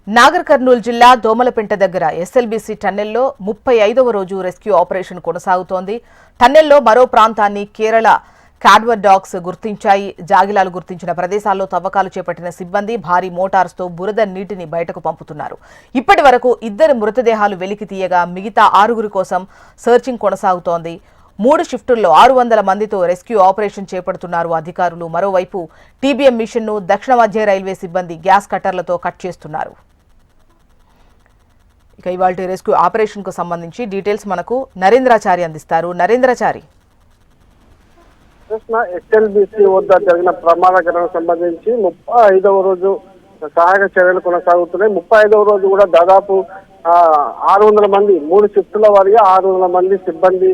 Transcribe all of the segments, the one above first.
నాగర్ కర్నూలు జిల్లా దోమలపెంట దగ్గర ఎస్ఎల్బీసీ టన్నెల్లో 35వ రోజు రెస్క్యూ ఆపరేషన్ కొనసాగుతోంది. టన్నెల్లో మరో ప్రాంతాన్ని కేరళ కాడ్వర్ డాగ్స్ గుర్తించాయి. జాగిలాలు గుర్తించిన ప్రదేశాల్లో తవ్వకాలు చేపట్టిన సిబ్బంది భారీ మోటార్స్తో బురద నీటిని బయటకు పంపుతున్నారు. ఇప్పటి వరకు 2 మృతదేహాలు వెలికి తీయగా మిగతా 6 కోసం సర్చింగ్ కొనసాగుతోంది. 3 షిఫ్టుల్లో 600 మందితో రెస్క్యూ ఆపరేషన్ చేపడుతున్నారు అధికారులు. మరోవైపు టీబీఎం మిషన్ను దక్షిణ మధ్య రైల్వే సిబ్బంది గ్యాస్ కట్టర్లతో కట్ చేస్తున్నారు. ఇక ఇవాల్టి రెస్క్యూ ఆపరేషన్ కు సంబంధించి డీటెయిల్స్ మనకు నరేంద్రాచారి అందిస్తారు. నరేంద్రాచారి, ఎస్ఎల్బీసీ వద్ద జరిగిన ప్రమాదకరం సంబంధించి 35వ రోజు సహాయక చర్యలు కొనసాగుతున్నాయి. 35వ రోజు కూడా దాదాపు 600 మంది 3 షిఫ్టుల వారిగా 600 మంది సిబ్బంది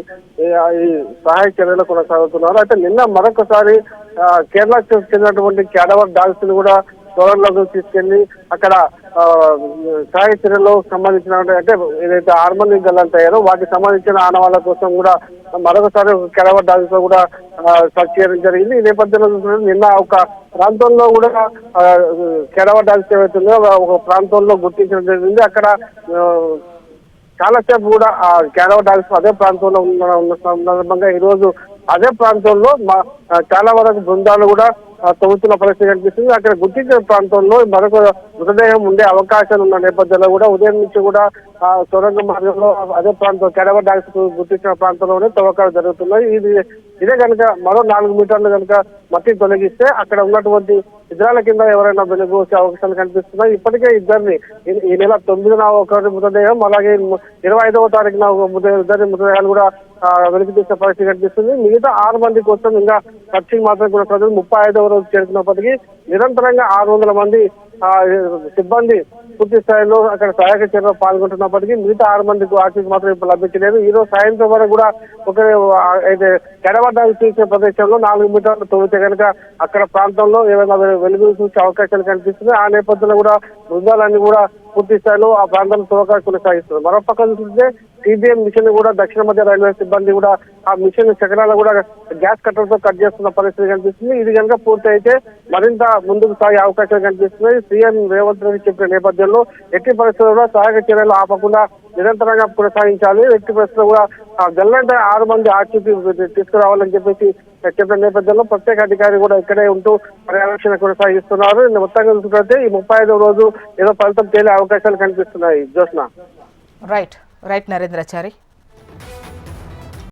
ఈ సహాయక చర్యలు కొనసాగుతున్నారు. అయితే నిన్న మరొకసారి కేరళకు చెందినటువంటి క్యాడవర్ డాగ్స్ ని కూడా సోదరులకు తీసుకెళ్లి అక్కడ సహాయ చర్యలు సంబంధించిన అంటే ఏదైతే హార్మోనియం గల్లంత అయ్యారో వాటికి సంబంధించిన ఆనవాళ్ళ కోసం కూడా మరొకసారి క్యాడవర్ డాగ్స్ లో కూడా సర్చ్ చేయడం జరిగింది. ఈ నేపథ్యంలో నిన్న ఒక ప్రాంతంలో కూడా క్యాడవర్ డాగ్స్ ఏవైతుందో ఒక ప్రాంతంలో గుర్తించడం జరిగింది. అక్కడ చాలాసేపు కూడా ఆ క్యాడవర్ డాగ్స్ అదే ప్రాంతంలో ఉన్న సందర్భంగా ఈ రోజు అదే ప్రాంతంలో చాలా వరకు బృందాలు కూడా తవ్వుతున్న పరిస్థితి కనిపిస్తుంది. అక్కడ గుర్తించిన ప్రాంతంలో మరొక మృతదేహం ఉండే అవకాశాలు ఉన్న నేపథ్యంలో కూడా ఉదయం నుంచి కూడా సొరంగ మార్గంలో అదే ప్రాంతం క్యాడవర్ డాగ్స్ గుర్తించిన ప్రాంతంలోనే తవ్వకాలు జరుగుతున్నాయి. ఇదే కనుక మరో 4 మీటర్లు కనుక మట్టి తొలగిస్తే అక్కడ ఉన్నటువంటి ఇతరాల కింద ఎవరైనా వెలుగుచ్చే అవకాశాలు కనిపిస్తున్నాయి. ఇప్పటికే ఇద్దరిని ఈ నెల 9న ఒకరి మృతదేహం, అలాగే 25వ తారీఖున ఇద్దరి మృతదేహాలు కూడా వెలికి తీసిన పరిస్థితి కనిపిస్తుంది. మిగతా 6 మంది కోసం ఇంకా సర్చింగ్ మాత్రం కూడా 35వ రోజు చేరుకున్నప్పటికీ నిరంతరంగా 600 మంది సిబ్బంది పూర్తి స్థాయిలో అక్కడ సహాయక చర్యలో పాల్గొంటున్నప్పటికీ మిగతా 6 మందికి ఆచూకీ మాత్రం ఇప్పుడు లభించలేదు. ఈ రోజు సాయంత్రం వరకు కూడా అయితే క్యాడవర్ డాగ్స్ చూసే ప్రదేశంలో 4 మీటర్లు తవ్వితే కనుక అక్కడ ప్రాంతంలో ఏమైనా వెలుగు చూసే అవకాశాలు కనిపిస్తుంది. ఆ నేపథ్యంలో కూడా బృందాలన్నీ కూడా పూర్తి స్థాయిలో ఆ ప్రాంతంలో తవ్వకాలు కొనసాగిస్తున్నారు. మరోపక్క చూస్తే టీబీఎం మిషన్ కూడా దక్షిణ మధ్య రైల్వే సిబ్బంది కూడా ఆ మిషన్ చక్రాలు కూడా గ్యాస్ కట్టర్తో కట్ చేస్తున్న పరిస్థితి కనిపిస్తుంది. ఇది కనుక పూర్తి అయితే మరింత ముందుకు సాగే అవకాశాలు కనిపిస్తున్నాయి. సీఎం రేవంత్ రెడ్డి చెప్పిన నేపథ్యంలో ఎట్టి పరిస్థితుల్లో కూడా సహాయక చర్యలు ఆపకుండా నిరంతరంగా కొనసాగించాలి. ఎట్టి పరిస్థితుల్లో కూడా గల్లంటే 6 మంది ఆచూకీ తీసుకురావాలని చెప్పేసి చెప్పిన నేపథ్యంలో ప్రత్యేక అధికారి కూడా ఇక్కడే ఉంటూ పర్యవేక్షణ కొనసాగిస్తున్నారు. మొత్తంగా చూసుకుంటే ఈ 35వ రోజు ఏదో ఫలితం తేలే అవకాశాలు కనిపిస్తున్నాయి. జోష్న. రైట్ నరేంద్రాచారి.